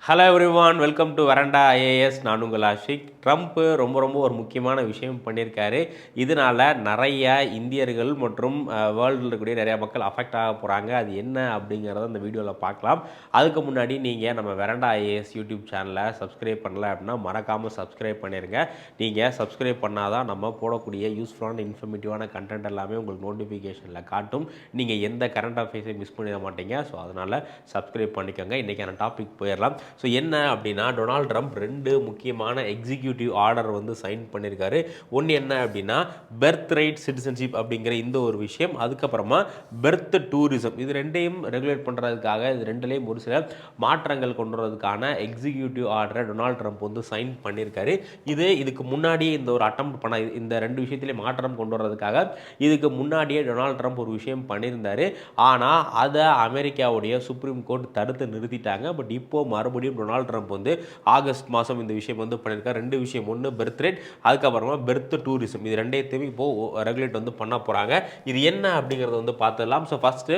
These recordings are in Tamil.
ஹலோ எவ்ரிவான், வெல்கம் டு வரண்டா ஐஏஎஸ். நான் உங்கள் ஆஷிக். ட்ரம்ப்பு ரொம்ப ஒரு முக்கியமான விஷயம் பண்ணியிருக்காரு. இதனால் நிறைய இந்தியர்கள் மற்றும் வேர்ல்டில் இருக்கக்கூடிய நிறையா மக்கள் அஃபெக்ட் ஆக போகிறாங்க. அது என்ன அப்படிங்கிறத இந்த வீடியோவில் பார்க்கலாம். அதுக்கு முன்னாடி நீங்கள் நம்ம வரண்டா ஐஏஎஸ் யூடியூப் சேனலை சப்ஸ்கிரைப் பண்ணல அப்படின்னா மறக்காமல் சப்ஸ்கிரைப் பண்ணிடுங்க. நீங்கள் சப்ஸ்கிரைப் பண்ணால் தான் நம்ம போடக்கூடிய யூஸ்ஃபுல்லான இன்ஃபர்மேட்டிவான கண்டென்ட் எல்லாமே உங்களுக்கு நோட்டிஃபிகேஷனில் காட்டும். நீங்கள் எந்த கரண்ட் அஃபேர்ஸையும் மிஸ் பண்ணிட மாட்டீங்க. ஸோ அதனால் சப்ஸ்கிரைப் பண்ணிக்கோங்க. இன்றைக்கான டாபிக் போயிடலாம். ஸோ என்ன அப்படின்னா, டொனால்ட் ட்ரம்ப் 2 முக்கியமான எக்ஸிக்யூட்டிவ் ஆர்டர் வந்து சைன் பண்ணியிருக்காரு. ஒன்று என்ன அப்படின்னா, பெர்த் ரைட் சிட்டிசன்ஷிப் அப்படிங்கிற இந்த ஒரு விஷயம், அதுக்கப்புறமா பெர்த் டூரிசம், இது ரெண்டையும் ரெகுலேட் பண்ணுறதுக்காக இது ரெண்டுலேயும் ஒரு சில மாற்றங்கள் கொண்டு வரதுக்கான எக்ஸிக்யூட்டிவ் ஆர்டரை டொனால்ட் ட்ரம்ப் வந்து சைன் பண்ணியிருக்காரு. இதுக்கு முன்னாடியே இந்த ஒரு அட்டெம்ப்ட் பண்ண இந்த 2 விஷயத்திலேயே மாற்றம் கொண்டு வரதுக்காக இதுக்கு முன்னாடியே டொனால்ட் ட்ரம்ப் ஒரு விஷயம் பண்ணியிருந்தார். ஆனால் அதை அமெரிக்காவுடைய சுப்ரீம் கோர்ட் தடுத்து நிறுத்திட்டாங்க. பட் இப்போ மறுபடியும் டொனால்ட் ட்ரம்ப் வந்து ஆகஸ்ட் மாதம் இந்த விஷயம் வந்து பண்ணியிருக்காரு. 2 விஷயம், ஒன்று பெர்த் ரேட், அதுக்கப்புறமா பெர்த் டூரிசம், இது ரெண்டையுமே இப்போ ரெகுலேட் வந்து பண்ண போகிறாங்க. இது என்ன அப்படிங்கிறத வந்து பார்த்துடலாம். So first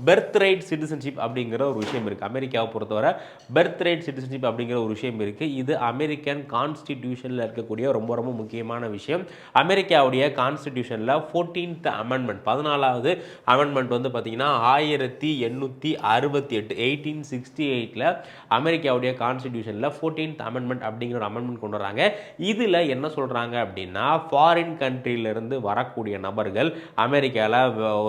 birth right citizenship அப்படிங்கிற ஒரு விஷயம் இருக்குது. அமெரிக்காவை பொறுத்தவரை பெர்த் ரைட் சிட்டிசன்ஷிப் அப்படிங்கிற ஒரு விஷயம் இருக்குது. இது அமெரிக்கன் கான்ஸ்டிடியூஷனில் இருக்கக்கூடிய ரொம்ப முக்கியமான விஷயம். அமெரிக்காவுடைய கான்ஸ்டிடியூஷனில் 14th அமெண்ட்மெண்ட், 14வது அமெண்ட்மெண்ட் வந்து பார்த்தீங்கன்னா 1868 1868 அமெரிக்காவுடைய கான்ஸ்டிடியூஷனில் 14th அமெண்ட்மெண்ட் அப்படிங்கிற ஒரு அமெண்ட்மெண்ட் கொண்டு வராங்க. இதில் என்ன சொல்கிறாங்க அப்படின்னா, ஃபாரின் கண்ட்ரியிலிருந்து வரக்கூடிய நபர்கள் அமெரிக்காவில்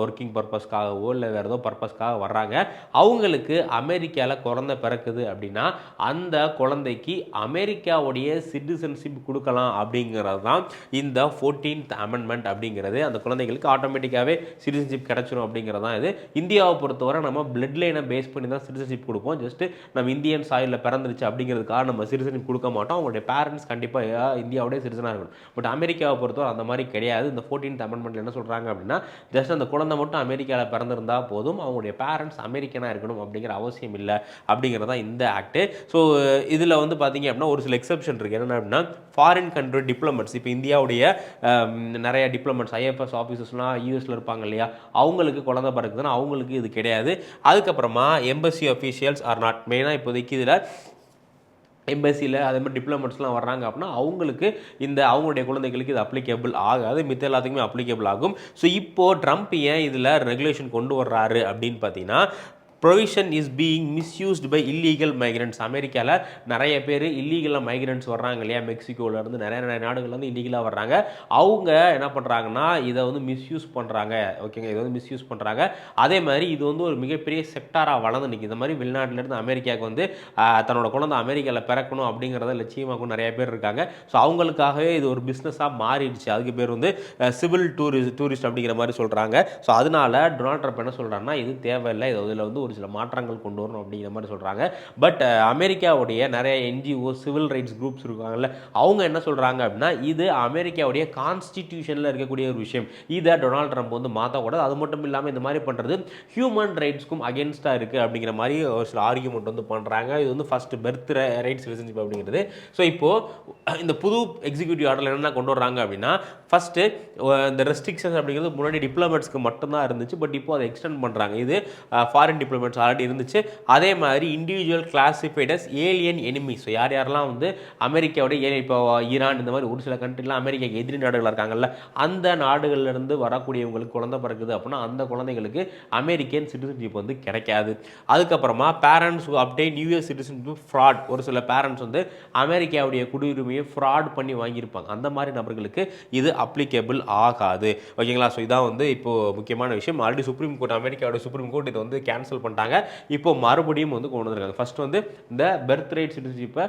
ஒர்க்கிங் பர்பஸ்க்காகவோ இல்லை வேறு ஏதோ பர்பஸ்க்காக வர்றாங்க. அவங்களுக்கு அமெரிக்காவில் குழந்தை பிறக்குது அப்படின்னா அந்த குழந்தைக்கு அமெரிக்காவுடைய சிட்டிசன்ஷிப் கொடுக்கலாம் அப்படிங்கிறது தான் இந்த 14th அமெண்ட்மெண்ட் அப்படிங்கிறது. அந்த குழந்தைகளுக்கு ஆட்டோமேட்டிக்காகவே சிட்டிசன்ஷிப் கிடைச்சிடும் அப்படிங்கிறது தான் இது. இந்தியாவை பொறுத்தவரை நம்ம பிளட் லைனை பேஸ் பண்ணி தான் சிட்டிசன்ஷிப் கொடுப்போம். ஜஸ்ட் நம்ம இந்தியன் சாயிலில் பிறந்துருச்சு அப்படிங்கிறதுக்காக நம்ம சிட்டிசன்ஷிப் கொடுக்க மாட்டோம். அவங்களுடைய பேரண்ட்ஸ் கண்டிப்பாக இந்தியாவுடைய சிட்டிசனாக இருக்கணும். பட் அமெரிக்காவை பொறுத்தவரை அந்த மாதிரி கிடையாது. இந்த 14th அமெண்ட்மெண்ட்டில் என்ன சொல்கிறாங்க அப்படின்னா, ஜஸ்ட் அந்த குழந்தை மட்டும் அமெரிக்காவில் பிறந்திருந்தால் போதும், அவங்களுடைய பேரண்ட்ஸ் அமெரிக்கனாக இருக்கணும் அப்படிங்கிற அவசியம் இல்லை அப்படிங்கிறது தான் இந்த ஆக்ட். ஸோ இதில் வந்து பார்த்தீங்க அப்படின்னா ஒரு சில எக்ஸப்ஷன் இருக்குது. என்னென்ன அப்படின்னா, ஃபாரின் கண்ட்ரி டிப்ளமெட்ஸ், இப்போ இந்தியாவுடைய நிறைய டிப்ளமெட்ஸ் ஐஎஃப்எஸ் ஆஃபீஸர்ஸ்லாம் யூஎஸில் இருப்பாங்க இல்லையா, அவங்களுக்கு குழந்தை பிறக்குதுன்னா அவங்களுக்கு இது கிடையாது. அதுக்கப்புறமா எம்பசி அஃபீஷியல்ஸ் ஆர் நாட், மெயினாக இப்போதைக்கு இதில் எம்பசியில் அதே மாதிரி டிப்ளமெட்ஸ்லாம் வர்றாங்க அப்படின்னா அவங்களுக்கு அவங்களுடைய குழந்தைகளுக்கு இது அப்ளிகேபிள் ஆகாது. மித்த எல்லாத்துக்குமே அப்ளிகேபிள் ஆகும். ஸோ இப்போது ட்ரம்ப் ஏன் இதில் ரெகுலேஷன் கொண்டு வர்றாரு அப்படின்னு பார்த்தீங்கன்னா, provision is being misused by illegal migrants. அமெரிக்காவில் நிறைய பேர் இல்லீகலாக மைக்ரண்ட்ஸ் வர்றாங்க இல்லையா, மெக்சிகோவிலேருந்து நிறைய நாடுகள்லேருந்து இல்லீகலாக வர்றாங்க. அவங்க என்ன பண்ணுறாங்கன்னா இதை வந்து மிஸ்யூஸ் பண்ணுறாங்க. ஓகேங்க, இதை வந்து மிஸ்யூஸ் பண்ணுறாங்க. அதே மாதிரி இது வந்து ஒரு மிகப்பெரிய செக்டாராக வளர்ந்து நிற்கிது. இந்த மாதிரி வெளிநாட்டிலேருந்து அமெரிக்காவுக்கு வந்து தன்னோட குழந்தை அமெரிக்காவில் பிறக்கணும் அப்படிங்கிறத லட்சியமாகவும் நிறைய பேர் இருக்காங்க. ஸோ அவங்களுக்காகவே இது ஒரு பிஸ்னஸாக மாறிடுச்சு. அதுக்கு பேர் வந்து சிவில் டூரிஸ்ட் அப்படிங்கிற மாதிரி சொல்கிறாங்க. ஸோ அதனால டொனால்ட் ட்ரம்ப் என்ன சொல்கிறாருன்னா, இது தேவையில்லை, இதில் வந்து ஒரு சில மாற்றங்கள் கொண்டு வரணும் அப்படிங்கிற மாதிரி சொல்கிறாங்க. பட் அமெரிக்காவுடைய நிறைய என்ஜிஓ சிவில் ரைட்ஸ் குரூப்ஸ் இருக்காங்கல்ல, அவங்க என்ன சொல்கிறாங்க அப்படின்னா, இது அமெரிக்காவுடைய கான்ஸ்டிடியூஷனில் இருக்கக்கூடிய ஒரு விஷயம், இதை டொனால்ட் ட்ரம்ப் வந்து மாற்றக்கூடாது. அது மட்டும் இல்லாமல் இந்த மாதிரி பண்ணுறது ஹியூமன் ரைட்ஸ்க்கும் அகேன்ஸ்டாக இருக்குது அப்படிங்கிற மாதிரி ஒரு சில ஆர்கியூமெண்ட் வந்து பண்ணுறாங்க. இது வந்து ஃபஸ்ட்டு பெர்த் ரைட்ஸ் சிட்டிசன்ஷிப் அப்படிங்கிறது. ஸோ இப்போது இந்த புது எக்ஸிக்யூட்டிவ் ஆர்டரில் என்ன கொண்டு வர்றாங்க அப்படின்னா, ஃபஸ்ட்டு இந்த ரெஸ்ட்ரிக்ஷன்ஸ் அப்படிங்கிறது முன்னாடி டிப்ளமேட்ஸ்க்கு மட்டும்தான் இருந்துச்சு. பட் இப்போ அதை எக்ஸ்டெண்ட் பண்ணுறாங்க. இது ஃபாரின் டிப்ளமேட்ஸ் ஆல்ரெடி இருந்துச்சு. அதே மாதிரி individual classified as alien enemy. So யாரெல்லாம் வந்து அமெரிக்காவுடைய இப்போ ஈரான் இந்த மாதிரி ஒரு சில கண்ட்ரிலாம் அமெரிக்காவுக்கு எதிரி நாடுகள் இருக்காங்கல்ல, அந்த நாடுகள்லேருந்து வரக்கூடியவங்களுக்கு குழந்தை பிறக்குது அப்படின்னா அந்த குழந்தைங்களுக்கு அமெரிக்கன் சிட்டிசன்ஷிப் வந்து கிடைக்காது. அதுக்கப்புறமா பேரண்ட்ஸ் அப்டேன் யூஎஸ் சிட்டிசன்ஷிப் ஃப்ராட், ஒரு சில பேரண்ட்ஸ் வந்து அமெரிக்காவுடைய குடியுரிமையை ஃப்ராட் பண்ணி வாங்கியிருப்பாங்க. அந்த மாதிரி நபர்களுக்கு இது அப்ளிகேபிள் ஆகாது. ஓகேங்களா? ஸோ இதான் வந்து இப்போது முக்கியமான விஷயம். ஆல்ரெடி சுப்ரீம் கோர்ட், அமெரிக்காவோட சுப்ரீம் கோர்ட் இதை வந்து கேன்சல் பண்ணிட்டாங்க. இப்போ மறுபடியும் வந்து கொண்டு வந்திருக்காங்க. ஃபர்ஸ்ட் வந்து இந்த பெர்த் ரைட் சிட்டிசன்ஷிப்பை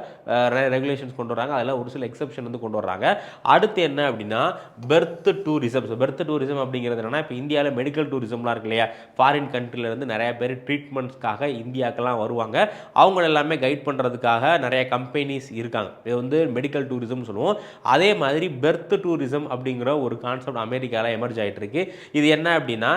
ரெகுலேஷன்ஸ் கொண்டு வராங்க. அதில் ஒரு சில எக்ஸப்ஷன் வந்து கொண்டு வர்றாங்க. அடுத்து என்ன அப்படின்னா, பெர்த் டூரிசம். பெர்த் டூரிசம் அப்படிங்கிறது என்னன்னா, இப்போ இந்தியாவில் மெடிக்கல் டூரிசம்லாம் இருக்கு இல்லையா, ஃபாரின் கண்ட்ரிலேருந்து நிறைய பேர் ட்ரீட்மெண்ட்ஸ்க்காக இந்தியாக்கெல்லாம் வருவாங்க. அவங்க எல்லாமே கைட் பண்ணுறதுக்காக நிறைய கம்பெனிஸ் இருக்காங்க. இது வந்து மெடிக்கல் டூரிசம் சொல்லுவோம். அதே மாதிரி பெர்த் டூரிசம் அப்படிங்கிற ஒரு கான்செப்ட் அமெரிக்காவில் எமர்ஜ் ஆகிட்டு இருக்கு. இது என்ன அப்படின்னா,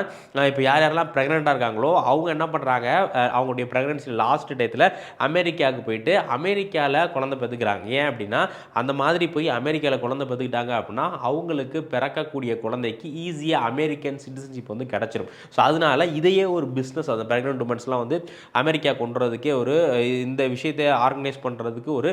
இப்போ யாரெல்லாம் ப்ரெக்னெண்ட்டாக இருக்காங்களோ அவங்க என்ன பண்ணுறாங்க பண்ணுறாங்க, அவங்களுடைய ப்ரெக்னன்சி லாஸ்ட் டயத்தில் அமெரிக்காவுக்கு போயிட்டு அமெரிக்காவில் குழந்தை பெற்றுக்கிறாங்க. ஏன் அப்படின்னா அந்த மாதிரி போய் அமெரிக்காவில் குழந்தை பெற்றுக்கிட்டாங்க அப்படின்னா அவங்களுக்கு பிறக்கக்கூடிய குழந்தைக்கு ஈஸியாக அமெரிக்கன் சிட்டிசன்ஷிப் வந்து கிடச்சிரும். ஸோ அதனால இதையே ஒரு பிஸ்னஸ், அந்த ப்ரெக்னென்ட் உமன்ஸ்லாம் வந்து அமெரிக்கா கொண்டுறதுக்கே ஒரு இந்த விஷயத்தை ஆர்கனைஸ் பண்ணுறதுக்கு ஒரு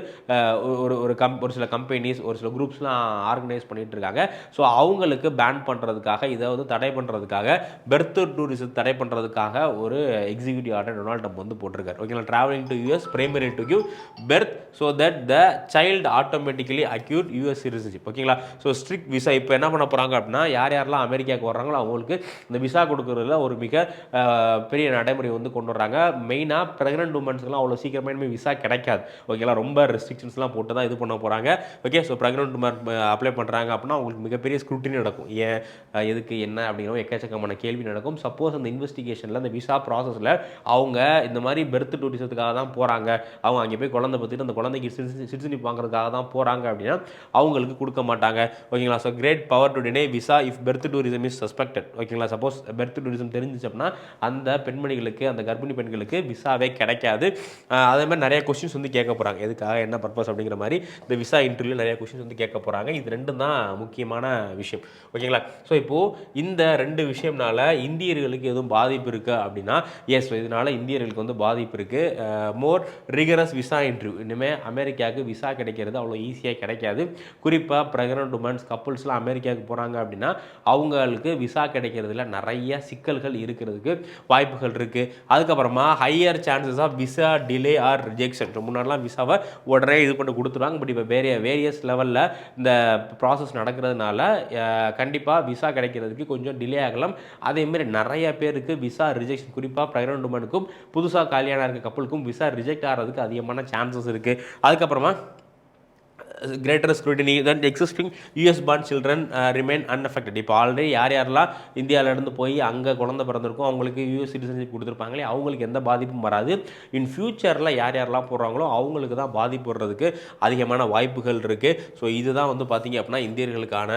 ஒரு சில கம்பெனிஸ், ஒரு சில குரூப்ஸ்லாம் ஆர்கனைஸ் பண்ணிட்டு இருக்காங்க. ஸோ அவங்களுக்கு பேன் பண்ணுறதுக்காக, இதை வந்து தடை பண்ணுறதுக்காக, பெர்த் டூரிசம் தடை பண்ணுறதுக்காக ஒரு எக்ஸிக்யூட்டிவ் ஆர்டர் டொனால்ட் ட்ரம்ப் வந்து போட்டிருக்காரு. ஓகேங்களா, traveling to US primary to give birth so that the child automatically acquire US citizenship. ஓகேங்களா, ஸோ ஸ்ட்ரிக்ட் விசா இப்போ என்ன பண்ண போகிறாங்க அப்படின்னா யார் யாரெல்லாம் அமெரிக்காவுக்கு வர்றாங்களோ அவங்களுக்கு இந்த விசா கொடுக்குறதுல ஒரு மிக பெரிய நடைமுறை வந்து கொண்டு வர்றாங்க. மெயினாக ப்ரெக்னென்ட் உமன்ஸ்க்குலாம் அவ்வளோ சீக்கிரமாக விசா கிடைக்காது. ஓகேங்களா, ரொம்ப ரெஸ்ட்ரிக்ஷன்ஸ்லாம் போட்டு தான் இது பண்ண போகிறாங்க. Okay, so pregnant woman apply பண்ணுறாங்க அப்படின்னா அவங்களுக்கு மிகப்பெரிய ஸ்க்ரூட்டினி நடக்கும். ஏன், எதுக்கு, என்ன அப்படிங்கிற எக்கச்சக்கமான கேள்வி நடக்கும். சப்போஸ் அந்த இன்வெஸ்டிகேஷனில் அந்த விசா ப்ராசஸில் அவங்க இந்த மாதிரி பெர்த் டூரிசத்துக்காக தான் போகிறாங்க, அவங்க அங்கே போய் குழந்தை பற்றிட்டு அந்த குழந்தைக்கு சிட்டிசன்ஷிப் வாங்குறதுக்காக தான் போகிறாங்க அப்படின்னா அவங்களுக்கு கொடுக்க மாட்டாங்க. ஓகேங்களா, so great power to deny visa if birth tourism is suspected. ஓகேங்களா, சப்போஸ் பெர்த் டூரிசம் தெரிஞ்சிச்சு அப்படின்னா அந்த பெண்மணிகளுக்கு, அந்த கர்ப்பிணி பெண்களுக்கு விசாவே கிடைக்காது. அதே மாதிரி நிறைய கொஸ்டின்ஸ் வந்து கேட்க போகிறாங்க, எதுக்காக, என்ன பர்பஸ் அப்படிங்கிற மாதிரி இந்த விசா இன்டர்வியூ நிறைய கொஸ்டின்ஸ் வந்து கேட்க போகிறாங்க. இது ரெண்டும் தான் முக்கியமான விஷயம். ஓகேங்களா, ஸோ இப்போது இந்த ரெண்டு விஷயம்னால இந்தியர்களுக்கு எதுவும் பாதிப்பு இருக்குது அப்படின்னா எஸ், இதனால இந்தியர்களுக்கு வந்து பாதிப்பு இருக்குது. மோர் ரிகரஸ் விசா இன்டர்வியூ. இனிமேல் அமெரிக்காவுக்கு விசா கிடைக்கிறது அவ்வளோ ஈஸியாக கிடைக்காது. குறிப்பாக ப்ரெக்னென்ட் உமன்ஸ் கப்புள்ஸ்லாம் அமெரிக்காவுக்கு போகிறாங்க அப்படின்னா அவங்களுக்கு விசா கிடைக்கிறதுல நிறைய சிக்கல்கள் இருக்கிறதுக்கு வாய்ப்புகள் இருக்குது. அதுக்கப்புறமா higher chances of visa delay or rejection. முன்னாடிலாம் விசாவை உடனே இது பண்ணி கொடுத்துருவாங்க. பட் இப்போ வேரியஸ் லெவலில் இந்த ப்ராசஸ் நடக்கிறதுனால கண்டிப்பாக விசா கிடைக்கிறதுக்கு கொஞ்சம் டிலே ஆகலாம். அதேமாதிரி நிறைய பேருக்கு விசா ரிஜெக்ஷன், குறிப்பாக ப்ரெக்னென்ட் உமனுக்கும் புதுசாக கல்யாணம் இருக்க கப்பலுக்கும் விசா ரிஜெக்ட் ஆகிறதுக்கு அதிகமான சான்சஸ் இருக்குது. அதுக்கப்புறமா greater scrutiny than existing US born children remain unaffected. இப்போ ஆல்ரெடி யாரெல்லாம் இந்தியாவிலேருந்து போய் அங்கே குழந்தை பிறந்திருக்கும் அவங்களுக்கு யூஎஸ் சிட்டிசன்ஷிப் கொடுத்துருப்பாங்களே அவங்களுக்கு எந்த பாதிப்பும் வராது. இன் ஃபியூச்சரில் யாரெல்லாம் போடுறாங்களோ அவங்களுக்கு தான் பாதிப்பு வர்றதுக்கு அதிகமான வாய்ப்புகள் இருக்குது. ஸோ இதுதான் வந்து பார்த்திங்க அப்படின்னா இந்தியர்களுக்கான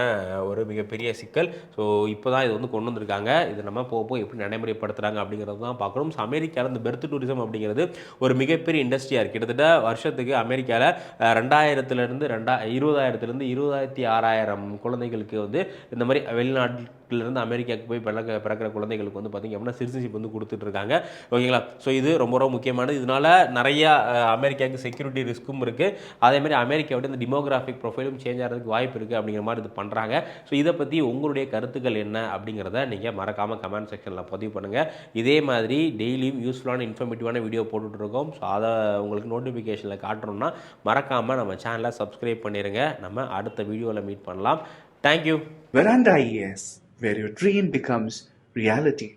ஒரு மிகப்பெரிய சிக்கல். ஸோ இப்போ தான் இது வந்து கொண்டு வந்திருக்காங்க. இது நம்ம போக எப்படி நடைமுறைப்படுத்துகிறாங்க அப்படிங்கிறது தான் பார்க்கணும். ஸோ அமெரிக்காவில் இந்த பெர்த் டூரிசம் அப்படிங்கிறது ஒரு மிகப்பெரிய இண்டஸ்ட்ரியாக இருக்குது. கிட்டத்தட்ட வருஷத்துக்கு அமெரிக்காவில் 2000 20,000 26,000 குழந்தைகளுக்கு வந்து இந்த மாதிரி வெளிநாட்டிலிருந்து அமெரிக்காவுக்கு போய் பிறக்கிற குழந்தைகளுக்கு வந்து பார்த்திங்க அப்படின்னா சிட்டிசன்ஷிப் வந்து கொடுத்துட்ருக்காங்க. ஓகேங்களா, ஸோ இது ரொம்ப ரொம்ப முக்கியமானது. இதனால் நிறையா அமெரிக்காவுக்கு செக்யூரிட்டி ரிஸ்க்கும் இருக்குது. அதேமாதிரி அமெரிக்காவோட இந்த டிமோகிராஃபிக் ப்ரொஃபைலும் சேஞ்ச் ஆகிறதுக்கு வாய்ப்பு இருக்குது அப்படிங்கிற மாதிரி இது பண்ணுறாங்க. ஸோ இதை பற்றி உங்களுடைய கருத்துக்கள் என்ன அப்படிங்கிறத நீங்கள் மறக்காமல் கமெண்ட் செக்ஷனில் பதிவு பண்ணுங்கள். இதே மாதிரி டெய்லியும் யூஸ்ஃபுல்லான இன்ஃபர்மேட்டிவான வீடியோ போட்டுட்ருக்கோம். ஸோ அதை உங்களுக்கு நோட்டிஃபிகேஷனில் காட்டணும்னா மறக்காமல் நம்ம சேனலை சப்ஸ்கிரைப் பண்ணிடுங்க. நம்ம அடுத்த வீடியோவில் மீட் பண்ணலாம். Thank you. Veranda IAS, where your dream becomes reality.